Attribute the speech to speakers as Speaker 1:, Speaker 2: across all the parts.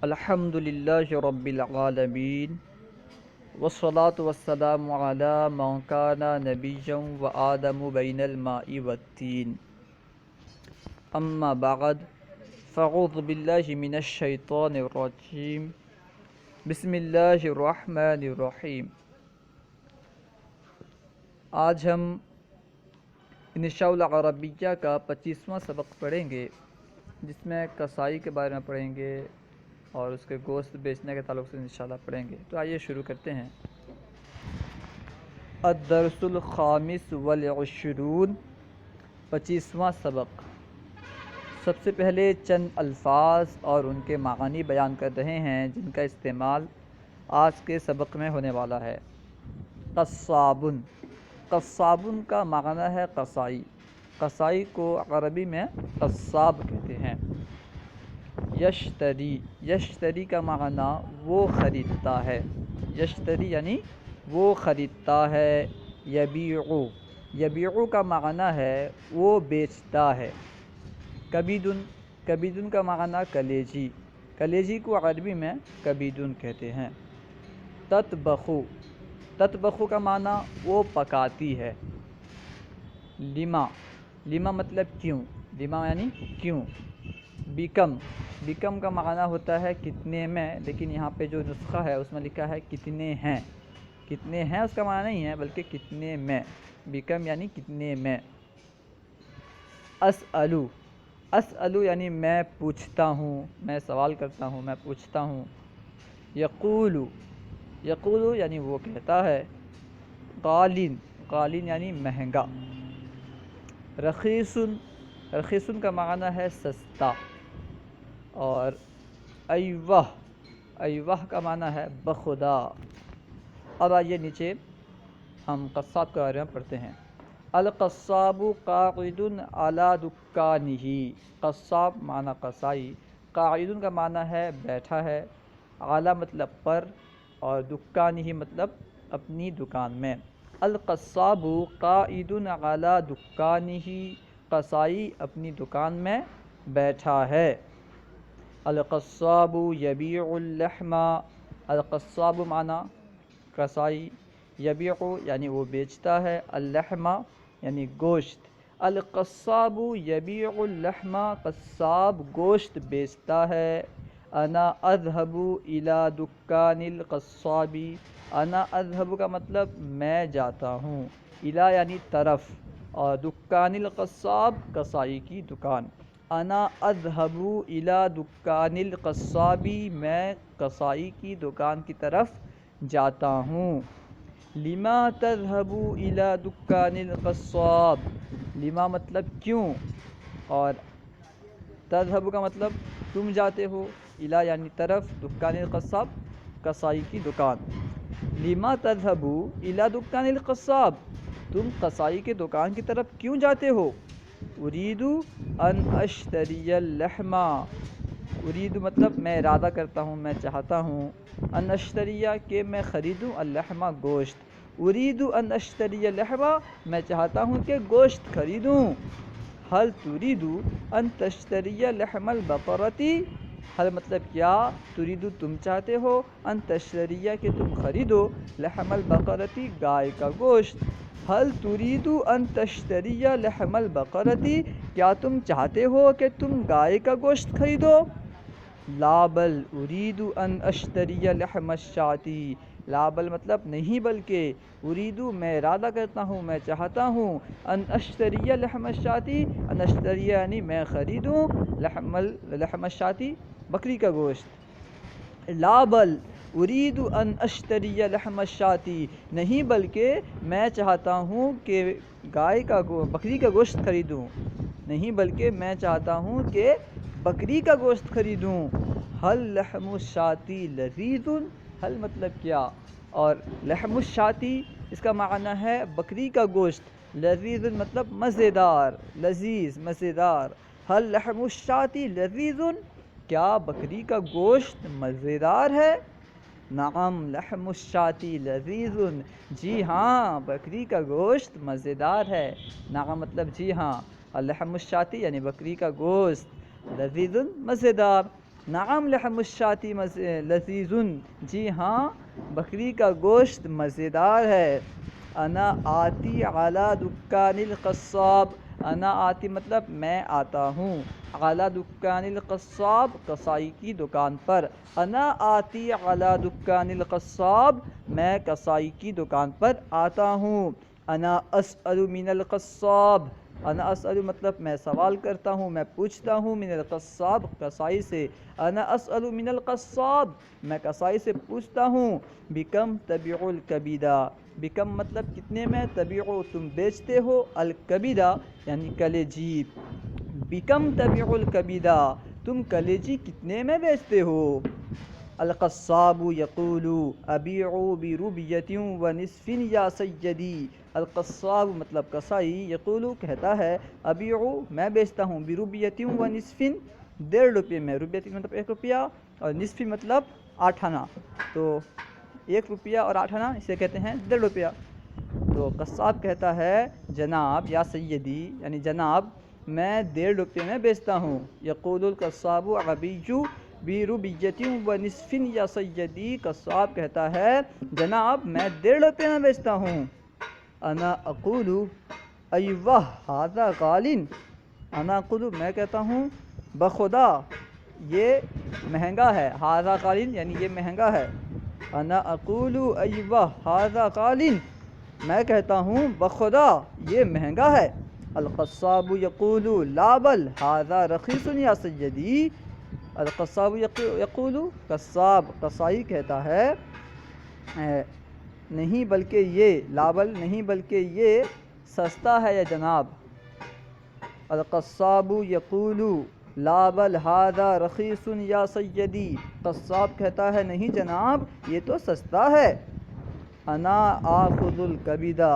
Speaker 1: الحمد للہ رب العالمین والصلاة والسلام علی من کان نبیا وآدم بین الماء والتین اما بعد فاعوذ باللہ من الشیطان الرجیم بسم اللہ الرحمن الرحیم۔ آج ہم انشاء العربیہ کا 25واں سبق پڑھیں گے، جس میں کسائی کے بارے میں پڑھیں گے اور اس کے گوشت بیچنے کے تعلق سے انشاءاللہ پڑھیں گے۔ تو آئیے شروع کرتے ہیں۔ الدرس الخامس والعشرون، 25واں سبق۔ سب سے پہلے چند الفاظ اور ان کے معانی بیان کر رہے ہیں جن کا استعمال آج کے سبق میں ہونے والا ہے۔ قصابن، قصابن کا معنی ہے قصائی۔ قصائی کو عربی میں قصاب کہتے ہیں۔ یشتری، یشتری کا معنی وہ خریدتا ہے۔ یشتری یعنی وہ خریدتا ہے۔ یبیعو، یبیعو کا معنی ہے وہ بیچتا ہے۔ کبیدن، کبیدن کا معنی کلیجی۔ کلیجی کو عربی میں کبیدن کہتے ہیں۔ تطبخو، تطبخو کا معنی وہ پکاتی ہے۔ لما، لما مطلب کیوں، لما یعنی کیوں۔ بکم، بکم کا معنی ہوتا ہے کتنے میں، لیکن یہاں پہ جو نسخہ ہے اس میں لکھا ہے کتنے ہیں۔ کتنے ہیں اس کا معنی نہیں ہے بلکہ کتنے میں۔ بکم یعنی کتنے میں۔ اسألو، اسألو یعنی میں پوچھتا ہوں، میں سوال کرتا ہوں، میں پوچھتا ہوں۔ یقولو، یقولو یعنی وہ کہتا ہے۔ قالن، قالن یعنی مہنگا۔ رخیصن، رخیصن کا معنی ہے سستا۔ اور ایوہ، ایوہ کا معنی ہے بخدا۔ اب آئیے نیچے ہم قصاب کے بارے میں پڑھتے ہیں۔ القصاب قاعد علی دکانہ، قصاب معنی قصائی، قاعد کا معنی ہے بیٹھا ہے، علی مطلب پر، اور دکانہ مطلب اپنی دکان میں۔ القصاب قاعد علی دکانہ، قصائی اپنی دکان میں بیٹھا ہے۔ القصاب یبیع اللحم، القصاب معنی قصائی، یبیع یعنی وہ بیچتا ہے، اللحم یعنی گوشت۔ القصاب یبیع اللحم، قصاب گوشت بیچتا ہے۔ انا اذهب الى دکان القصاب، انا اذهب کا مطلب میں جاتا ہوں، الی یعنی طرف، اور دکان القصاب قصائی کی دکان۔ انا اذهب الى دکان القصاب، میں قصائی کی دکان کی طرف جاتا ہوں۔ لما تذهب الى دکان القصاب، لما مطلب کیوں، اور تذهب کا مطلب تم جاتے ہو، الی یعنی طرف، دکان القصاب قصائی کی دکان۔ لما تذهب الى دکان القصاب، تم قصائی کے دکان کی طرف کیوں جاتے ہو؟ اريد ان اشتری اللحم، اريد مطلب میں ارادہ کرتا ہوں، میں چاہتا ہوں، ان اشتری کہ میں خریدوں، اللحم گوشت، اريد ان اشتری اللحم میں چاہتا ہوں کہ گوشت خریدوں۔ هل تريد ان تشتری لحم البقرۃ، حل مطلب کیا، تريد تم چاہتے ہو، ان تشتری کہ تم خریدو، لحم البقرۃ گائے کا گوشت۔ هل تريد ان تشتری لحم البقرۃ، کیا تم چاہتے ہو کہ تم گائے کا گوشت خریدو؟ لا بل اريد ان اشتری لحم الشاۃ، لا بل مطلب نہیں بلکہ، اريد میں ارادہ کرتا ہوں، میں چاہتا ہوں، ان اشتری لحم الشاۃ، ان اشتری یعنی میں خریدوں، لحم الشاۃ بکری کا گوشت۔ لا بل اريد ان اشتری لحم الشاۃ، نہیں بلکہ میں چاہتا ہوں کہ گائے کا بکری کا گوشت خریدوں، نہیں بلکہ میں چاہتا ہوں کہ بکری کا گوشت خریدوں۔ هل لحم الشاۃ لذیذ، حل مطلب کیا، اور لحم الشاۃ اس کا معنی ہے بکری کا گوشت، لذیذ مطلب مزیدار، لذیذ مزیدار۔ هل لحم الشاۃ لذیذ، کیا بکری کا گوشت مزیدار ہے؟ نعم لحم الشاۃ لذیذ، جی ہاں بکری کا گوشت مزیدار ہے۔ نعم مطلب جی ہاں، اور لحم الشاۃ یعنی بکری کا گوشت، لذیذ مزیدار۔ نعم لحم الشاتی لذیذ، جی ہاں بکری کا گوشت مزیدار ہے۔ انا آتی علی دکان القصاب، انا آتی مطلب میں آتا ہوں، علی دکان القصاب کسائی کی دکان پر، انا آتی علی دکان القصاب میں کسائی کی دکان پر آتا ہوں۔ انا اسأل من القصاب، انا اسأل مطلب میں سوال کرتا ہوں، میں پوچھتا ہوں، من القصاب کسائی سے، انا اسأل من القصاب میں کسائی سے پوچھتا ہوں، بکم تبیع الکبیدہ، بکم مطلب کتنے میں، تبیع تم بیچتے ہو، الکبیدہ یعنی کلیجی، بکم تبیع الکبیدہ تم کلیجی کتنے میں بیچتے ہو۔ القصاب یقول ابیع بربیۃ ونصف یا سیدی، القصاب مطلب کسائی، یقول کہتا ہے، ابیع میں بیچتا ہوں، بربیۃ ونصف 1.5 روپے میں، روپیہ مطلب 1 روپیہ اور نصف مطلب 8 آنا، تو 1 روپیہ اور 8 آنا اسے کہتے ہیں 1.5 روپیہ۔ تو قصاب کہتا ہے جناب یا سیدی یعنی جناب میں 1.5 روپے میں بیچتا ہوں۔ یقول القصاب ابیع بربیۃ ونصف یا سیدی، قصاب کہتا ہے جناب میں 1.5 روپے میں بیچتا ہوں۔ انا اقول ایوہ ھذا غال، انا اقول میں کہتا ہوں بخدا یہ مہنگا ہے، ھذا غال یعنی یہ مہنگا ہے، انا اقول ایوہ ھذا غال میں کہتا ہوں بخدا یہ مہنگا ہے۔ القصاب یقول لا بل ھذا رخیص یا سیدی، القصاب یقول قصاب قصائی کہتا ہے نہیں بلکہ یہ، لا بل نہیں بلکہ یہ سستا ہے یا جناب۔ القصاب یقول لا بل ھذا رخیص یا سیدی، قصاب کہتا ہے نہیں جناب یہ تو سستا ہے۔ انا آخذ الکبیدہ،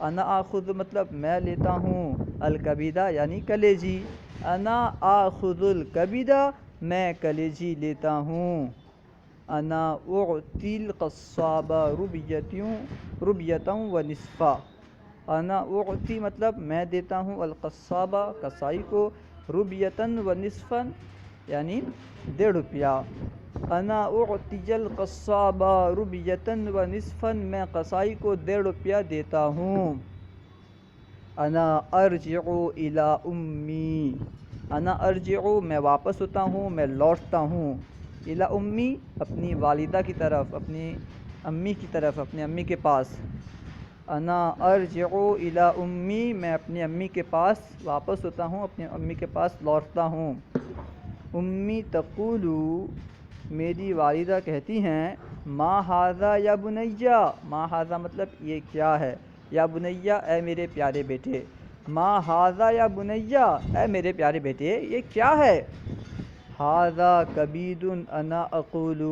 Speaker 1: انا آخذ مطلب میں لیتا ہوں، الکبیدہ یعنی کلیجی، انا آخذ الکبیدہ میں کلیجی لیتا ہوں۔ انا اعطی القصاب ربیۃ ونصفا، انا اعطی مطلب میں دیتا ہوں، القصاب کسائی کو، ربیۃ ونصفا یعنی 1.5 روپیہ، انا اعطی القصاب ربیۃ ونصفا میں کسائی کو 1.5 روپیہ دیتا ہوں۔ انا ارجع الی امی، انا ارجع میں واپس ہوتا ہوں، میں لوٹتا ہوں، الی امی اپنی والدہ کی طرف، اپنی امی کی طرف، اپنی امی کے پاس، انا ارجع الی امی میں اپنی امی کے پاس واپس ہوتا ہوں، اپنی امی کے پاس لوٹتا ہوں۔ امی تقول میری والدہ کہتی ہیں، ما ھذا یا بنیا، ما ھذا مطلب یہ کیا ہے، یا بنیا اے میرے پیارے بیٹے، ما ھذا یا بنیا اے میرے پیارے بیٹے یہ کیا ہے۔ ھذا کبید انا اقول،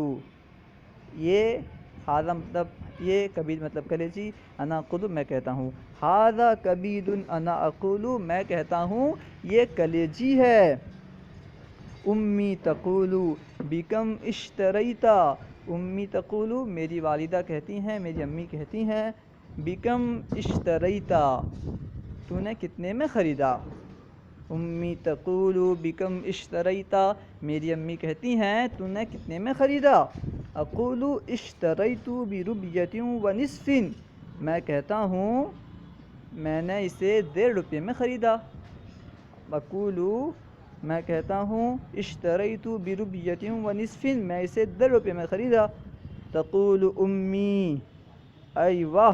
Speaker 1: یہ ھذا مطلب یہ، کبید مطلب کلیجی، انا اقول میں کہتا ہوں، ھذا کبید انا اقول میں کہتا ہوں یہ کلیجی ہے۔ امی تقول بکم اشتریت، امی تقول میری والدہ کہتی ہیں، میری امی کہتی ہیں، بکم اشتریت تو نے کتنے میں خریدا۔ امی تقول بکم اشتریت میری امی کہتی ہیں تو نے کتنے میں خریدا۔ اقول اشتریت بربیۃ ونصف میں کہتا ہوں میں نے اسے 1.5 روپے میں خریدا۔ اقول میں کہتا ہوں اشتریت بربیۃ ونصف میں اسے 1.5 روپے میں خریدا۔ تقول امی ایوہ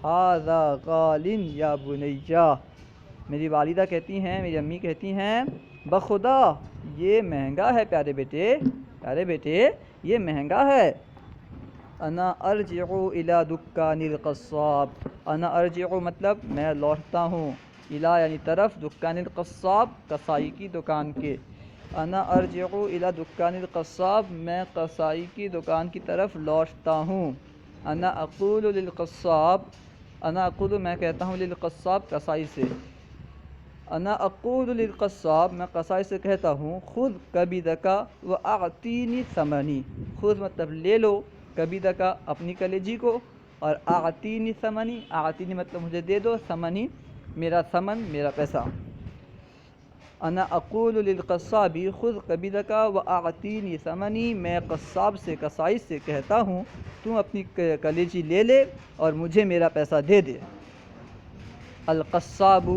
Speaker 1: ھذا غال یا بنیا، میری والدہ کہتی ہیں، میری امی کہتی ہیں بخدا یہ مہنگا ہے پیارے بیٹے، پیارے بیٹے یہ مہنگا ہے۔ انا ارجع الی دکان القصاب، انا ارجع مطلب میں لوٹتا ہوں، الی یعنی طرف، دکان القصاب کسائی کی دکان کے، انا ارجع الی دکان القصاب میں کسائی کی دکان کی طرف لوٹتا ہوں۔ انا اقول للقصاب، انا اقول میں کہتا ہوں، للقصاب کسائی سے، انا اقول للقصاب میں کسائی سے کہتا ہوں، خذ کبیدک واعطینی ثمنی، خذ مطلب لے لو، کبیدک اپنی کلیجی کو، اور اعطینی ثمنی، اعطینی مطلب مجھے دے دو، ثمنی میرا ثمن میرا پیسہ۔ انا اقول للقصاب خذ کبدک واعطینی ثمنی، میں قصاب سے، قصائی سے کہتا ہوں تم اپنی کلیجی لے لے اور مجھے میرا پیسہ دے دے۔ القصاب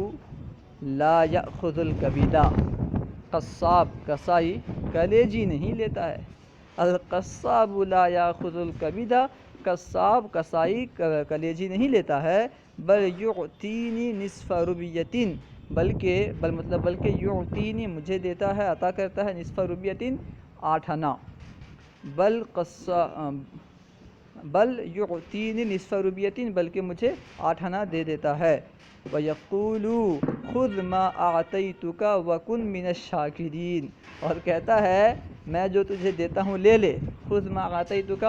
Speaker 1: لا یأخذ الکبدہ، قصاب قصائی کلیجی نہیں لیتا ہے۔ القصاب لا یأخذ الکبدہ، قصاب قصائی کلیجی نہیں لیتا ہے۔ بل یعطینی نصف ربیۃ، بلکہ یعطینی مجھے دیتا ہے، عطا کرتا ہے، نصف ربیۃ 8 آنا، بل یعطینی نصف ربیۃ، بلکہ مجھے 8 آنا دے دیتا ہے۔ وَيَقُولُ خُذْ مَا أَعْطَيْتُكَ وَكُنْ مِنَ الشَّاكِرِينَ، اور کہتا ہے میں جو تجھے دیتا ہوں لے لے، خُذْ مَا أَعْطَيْتُكَ،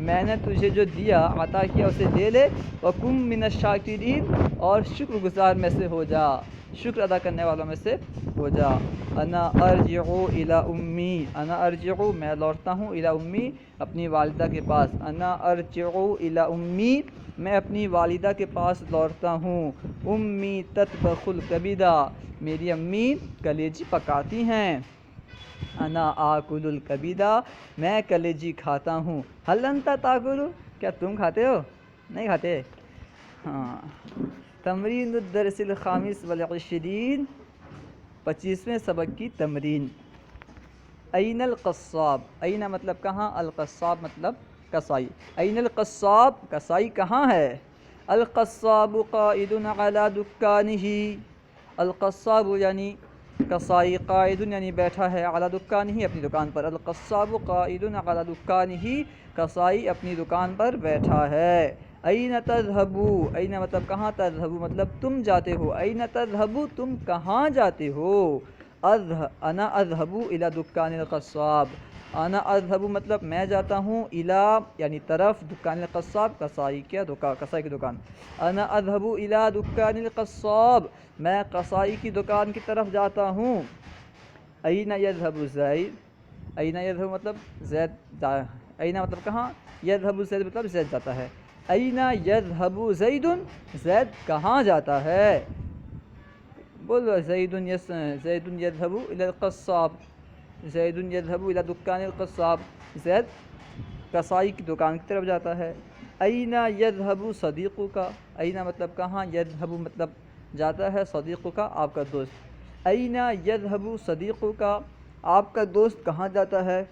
Speaker 1: میں نے تجھے جو دیا عطا کیا اسے لے لے، وَكُنْ مِنَ الشَّاكِرِينَ، اور شکر گزار میں سے ہو جا، شکر ادا کرنے والوں میں سے ہو جا۔ انا ارجع الی امی، انا ارجع میں لوٹتا ہوں، الی امی اپنی والدہ کے پاس، انا ارجع الی امی میں اپنی والدہ کے پاس لوٹتا ہوں۔ امی تطبخ الکبدہ، میری امی کلیجی پکاتی ہیں۔ انا آکل الکبدہ، میں کلیجی کھاتا ہوں۔ هل انت تاکل، کیا تم کھاتے ہو؟ نہیں کھاتے؟ ہاں۔ تمرین الدرس الخامس والعشرین، 25ویں سبق کی تمرین۔ این القصاب، این مطلب کہاں، القصاب مطلب قصائی۔ این القصاب، قصائی کہاں ہے؟ القصاب قائد علی دکانہ، القصاب یعنی قصائی، قائد یعنی بیٹھا ہے، علی دکانہ اپنی دکان پر، القصاب قائد علی دکانہ، قصائی اپنی دکان پر بیٹھا ہے۔ این تذهب، این مطلب کہاں، تذهب مطلب تم جاتے ہو، این تذهب تم کہاں جاتے ہو؟ انا اذهب الی دکان القصاب، انا اذهب مطلب میں جاتا ہوں، الی یعنی طرف، دکان القصاب قصائی کی دکان، انا اذهب الی دکان القصاب میں قصائی کی دکان کی طرف جاتا ہوں۔ این یذهب زید، این یذهب مطلب زید، این مطلب کہاں، یذهب زید مطلب زید جاتا ہے۔ این یذهب زید، زید کہاں جاتا ہے؟ بولو، زید یذهب الی القصاب، زید یذهب الی دکان القصاب، زید قصائی کی دکان کی طرف جاتا ہے۔ این یذهب صدیقک، این مطلب کہاں، یذهب مطلب جاتا ہے، صدیقک آپ کا دوست۔ این یذهب صدیقک، آپ کا دوست کہاں جاتا ہے؟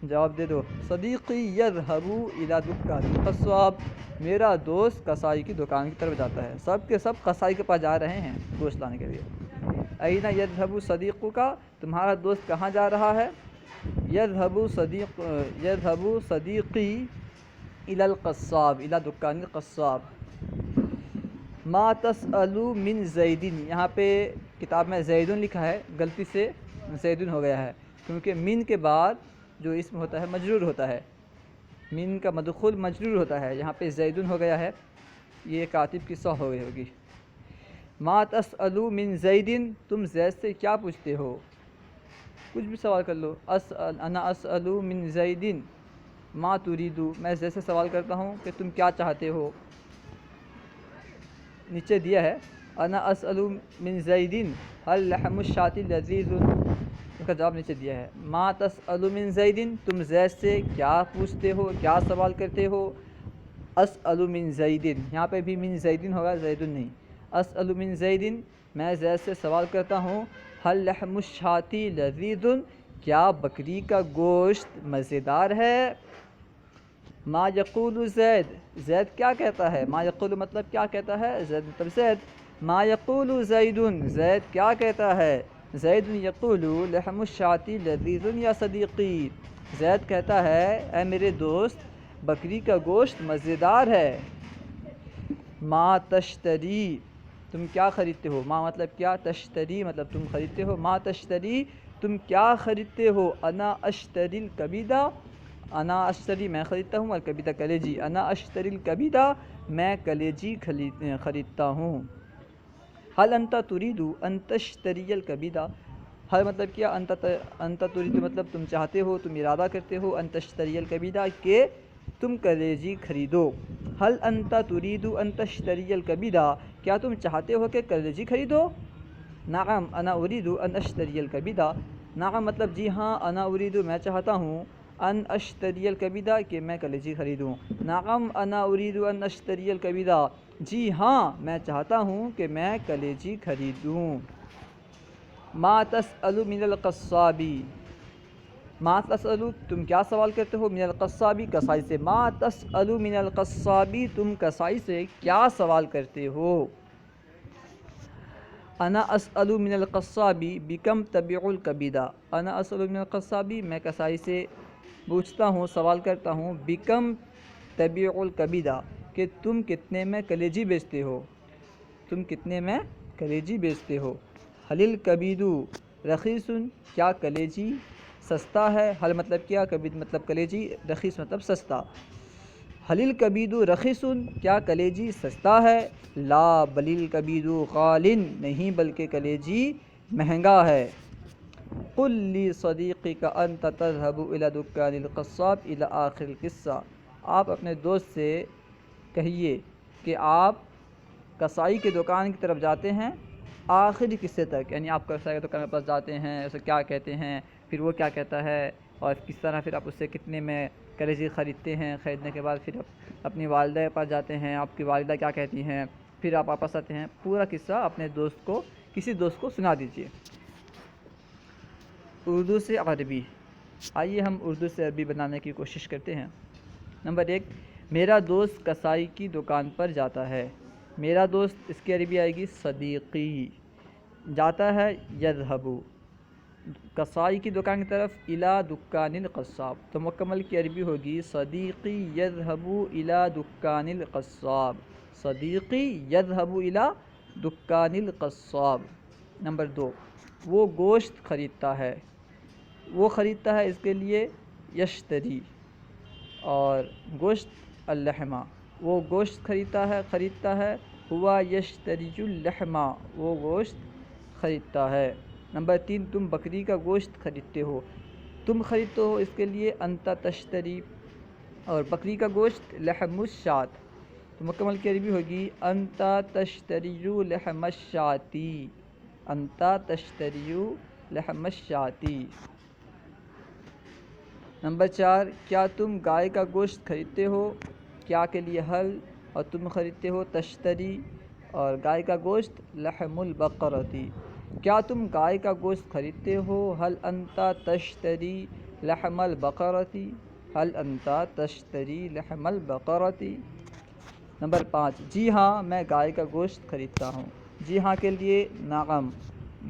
Speaker 1: جواب دے دو، صدیقی یذهب الی دکان القصاب، میرا دوست قصائی کی دکان کی طرف جاتا ہے، سب کے سب قصائی کے پاس جا رہے ہیں گوشت لانے کے لیے۔ این یذهب صدیقک، تمہارا دوست کہاں جا رہا ہے؟ یذهب صدیقی الی القصاب، الی دکان القصاب۔ ما تسأل من زید، یہاں پہ کتاب میں زیدن لکھا ہے، غلطی سے زیدن ہو گیا ہے، کیونکہ من کے بعد جو اسم ہوتا ہے مجرور ہوتا ہے، من کا مدخول مجرور ہوتا ہے، یہاں پہ زیدن ہو گیا ہے، یہ کاتب کی سہو ہو گئی ہوگی۔ ما تسأل من زید، تم زید سے کیا پوچھتے ہو؟ کچھ بھی سوال کر لو، انا اسأل من زید ما تريد، میں زید سے سوال کرتا ہوں کہ تم کیا چاہتے ہو۔ نیچے دیا ہے انا اسأل من زید هل لحم الشاة لذیذ، اس کا جواب نیچے دیا ہے۔ ما تسأل من زید، تم زید سے کیا پوچھتے ہو، کیا سوال کرتے ہو۔ اسأل من زید، یہاں پہ بھی من زیدن ہوگا، زیدن نہیں۔ اسأل من زید، میں زید سے سوال کرتا ہوں، هل لحم الشاة لذیذ، کیا بکری کا گوشت مزیدار ہے۔ ما یقول زید، زید کیا کہتا ہے، ما یقول مطلب کیا کہتا ہے، زید مطلب زید۔ ما یقول زید، زید کیا کہتا ہے، زید یقول لحم الشاة لذیذ یا صدیقی، زید کہتا ہے اے میرے دوست بکری کا گوشت مزیدار ہے۔ ما تشتری، تم کیا خریدتے ہو، ما مطلب کیا، تشتری مطلب تم خریدتے ہو، ما تشتری تم کیا خریدتے ہو۔ انا اشتری الکبدہ، انا اشتری میں خریدتا ہوں، الکبدہ کلیجی، انا اشتری الکبدہ میں کلیجی خریدتا ہوں۔ هل انت تريد ان تشتری الکبدہ، ہر مطلب کیا، انت تريد مطلب تم چاہتے ہو، تم ارادہ کرتے ہو، ان تشتری الکبدہ کہ تم کلیجی خریدو۔ هل انت تريد ان تشتری الکبدہ، کیا تم چاہتے ہو کہ کلیجی خریدو۔ نعم انا اريد ان اشتری الکبدہ، نعم مطلب جی ہاں، انا اريد میں چاہتا ہوں، ان اشتری الکبدہ کہ میں کلیجی خریدوں، نعم انا اريد ان اشتری الکبدہ، جی ہاں میں چاہتا ہوں کہ میں کلیجی خریدوں۔ ما تسأل من القصابی، ما تسألو تم کیا سوال کرتے ہو، من القصابی کسائی سے، ما تسألو من القصابی تم کسائی سے کیا سوال کرتے ہو۔ انا اسألو من القصابی بکم تبیع الکبدہ، انا اسألو من القصابی میں کسائی سے پوچھتا ہوں، سوال کرتا ہوں، بکم تبیع الکبدہ کہ تم کتنے میں کلیجی بیچتے ہو، تم کتنے میں کلیجی بیچتے ہو۔ حل الکبید رخیص، کیا کلیجی سستا ہے، حل مطلب کیا، کبید مطلب کلیجی، رخیص مطلب سستا۔ حل الکبید رخیص، کیا کلیجی سستا ہے، لا بل الکبید غال، نہیں بلکہ کلیجی مہنگا ہے۔ قل لی صدیقک انت تذهب الى دکان القصاب الى آخر القصہ، آپ اپنے دوست سے کہیے کہ آپ کسائی کی دکان کی طرف جاتے ہیں آخری قصے تک، یعنی آپ کسائی کی دکان کے پاس جاتے ہیں، اسے کیا کہتے ہیں، پھر وہ کیا کہتا ہے، اور کس طرح پھر آپ اس سے کتنے میں کلیجی خریدتے ہیں، خریدنے کے بعد پھر آپ اپنی والدہ کے پاس جاتے ہیں، آپ کی والدہ کیا کہتی ہیں، پھر آپ واپس آتے ہیں، پورا قصہ اپنے دوست کو، کسی دوست کو سنا دیجیے۔ اردو سے عربی، آئیے ہم اردو سے عربی بنانے کی کوشش کرتے ہیں۔ نمبر 1، میرا دوست کسائی کی دکان پر جاتا ہے، میرا دوست اس کی عربی آئے گی صدیقی، جاتا ہے یذهب کسائی کی دکان کی طرف، الی دکان القصاب، تو مکمل کی عربی ہوگی صدیقی یذهب الی دکان القصاب، صدیقی یذهب الی دکان القصاب۔ نمبر 2، وہ گوشت خریدتا ہے، وہ خریدتا ہے اس کے لیے یشتری، اور گوشت اللحمہ، وہ گوشت خریدتا ہے ہوا یشتری اللحمہ، وہ گوشت خریدتا ہے۔ نمبر 3، تم بکری کا گوشت خریدتے ہو، تم خریدتے ہو اس کے لیے انت تشتری، اور بکری کا گوشت لحم الشاۃ، تو مکمل کی عربی ہوگی انت تشتری لحم الشاۃ، انت تشتری لحم الشاۃ۔ نمبر 4، کیا تم گائے کا گوشت خریدتے ہو، کیا کے لیے حل، اور تم خریدتے ہو تشتری، اور گائے کا گوشت لحم البقرتی، کیا تم گائے کا گوشت خریدتے ہو، حل انت تشتری لحم البقرتی، حل انت تشتری لحم البقرتی۔ نمبر 5، جی ہاں میں گائے کا گوشت خریدتا ہوں، جی ہاں کے لیے نعم،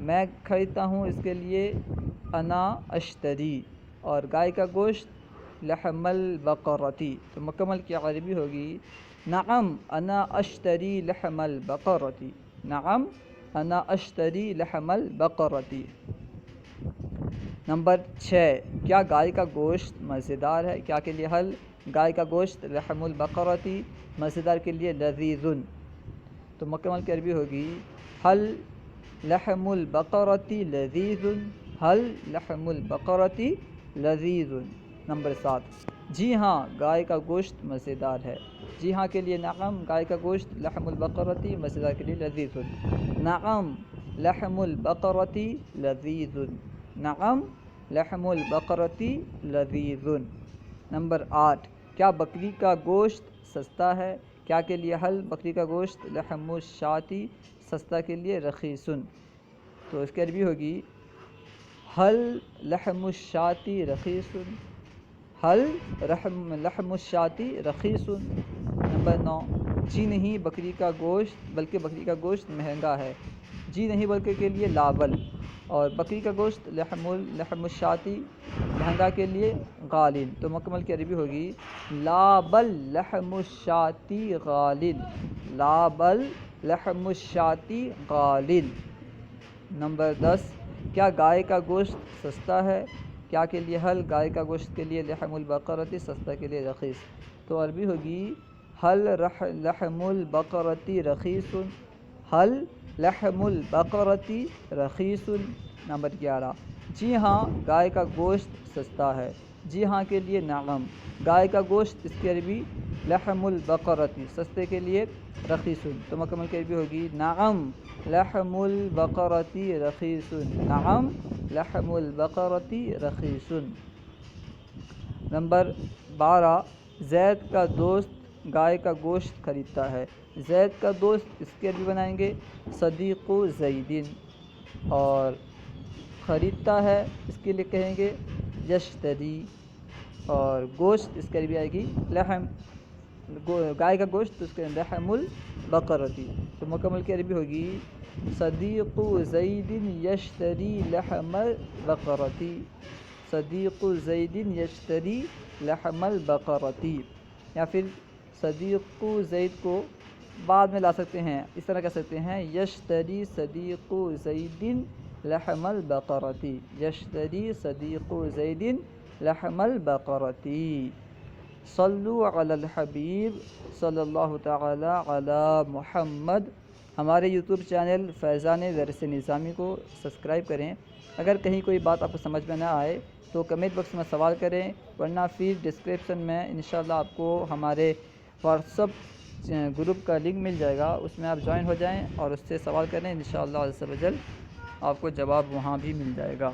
Speaker 1: میں خریدتا ہوں اس کے لیے انا اشتری، اور گائے کا گوشت لحم البقرتی، تو مکمل کی عربی ہوگی نعم انا اشتری لحم البقرتی، نعم انا اشتری لحم البقرتی۔ نمبر 6، کیا گائے کا گوشت مزیدار ہے، کیا کے لیے حل، گائے کا گوشت لحم البقرتی، مزیدار کے لیے لذیذ، تو مکمل کی عربی ہوگی حل لحم البقرتی لذیذ، حل لحم البقرتی لذیذ۔ نمبر 7، جی ہاں گائے کا گوشت مزیدار ہے، جی ہاں کے لیے نعم، گائے کا گوشت لحم البقرتی، مزیدار کے لیے لذیذ، نعم لحم البقرتی لذیذ، نعم لحم البقرتی لذیذ۔ نمبر 8، کیا بکری کا گوشت سستا ہے، کیا کے لیے حل، بکری کا گوشت لحم الشاۃ، سستا کے لیے رخیص، تو اس کی عربی ہوگی حل لحم الشاۃ رخیص، حل لحم الشاۃ رخیص۔ نمبر 9، جی نہیں بکری کا گوشت بلکہ بکری کا گوشت مہنگا ہے، جی نہیں بلکہ کے لیے لا بل، اور بکری کا گوشت لحم الشاۃ مہنگا کے لیے غال، تو مکمل کی عربی ہوگی لا بل لحم الشاۃ غال، لا بل لحم الشاۃ غال۔ نمبر 10، کیا گائے کا گوشت سستا ہے، کیا کے لیے حل، گائے کا گوشت کے لیے لحم البقرتی، سستا کے لیے رخیص، تو عربی ہوگی حل لحم البقرتی رخیص، حل لحم البقرتی رخیص۔ نمبر 11، جی ہاں گائے کا گوشت سستا ہے، جی ہاں کے لیے نعم، گائے کا گوشت اس کی عربی لحم البقرتی، سستے کے لیے رخیص، تو مکمل کی عربی ہوگی نعم لحم البقرتی رخیص، نعم لحم البقرتی رخیص۔ نمبر 12، زید کا دوست گائے کا گوشت خریدتا ہے۔ زید کا دوست اس کے عربی بنائیں گے صدیق زیدین، اور خریدتا ہے اس کے لیے کہیں گے یشتری، اور گوشت اس کے عربی آئے گی لحم، گائے کا گوشت تو اس کے لحم البقرتی، تو مکمل کی عربی ہوگی صدیق زید یشتری لحم البقرتی، صدیق زید یشتری لحم البقرتی، یا پھر صدیق زید کو بعد میں لا سکتے ہیں، اس طرح کہہ سکتے ہیں یشتری صدیق زید لحم البقرتی، یشتری صدیق زید لحم البقرتی۔ صلو علی الحبیب صلی اللہ تعالی علی محمد۔ ہمارے یوٹیوب چینل فیضان درس نظامی کو سبسکرائب کریں۔ اگر کہیں کوئی بات آپ کو سمجھ میں نہ آئے تو کمنٹ باکس میں سوال کریں، ورنہ پھر ڈسکرپشن میں انشاءاللہ آپ کو ہمارے واٹس اپ گروپ کا لنک مل جائے گا، اس میں آپ جوائن ہو جائیں اور اس سے سوال کریں، انشاءاللہ عز و جل آپ کو جواب وہاں بھی مل جائے گا۔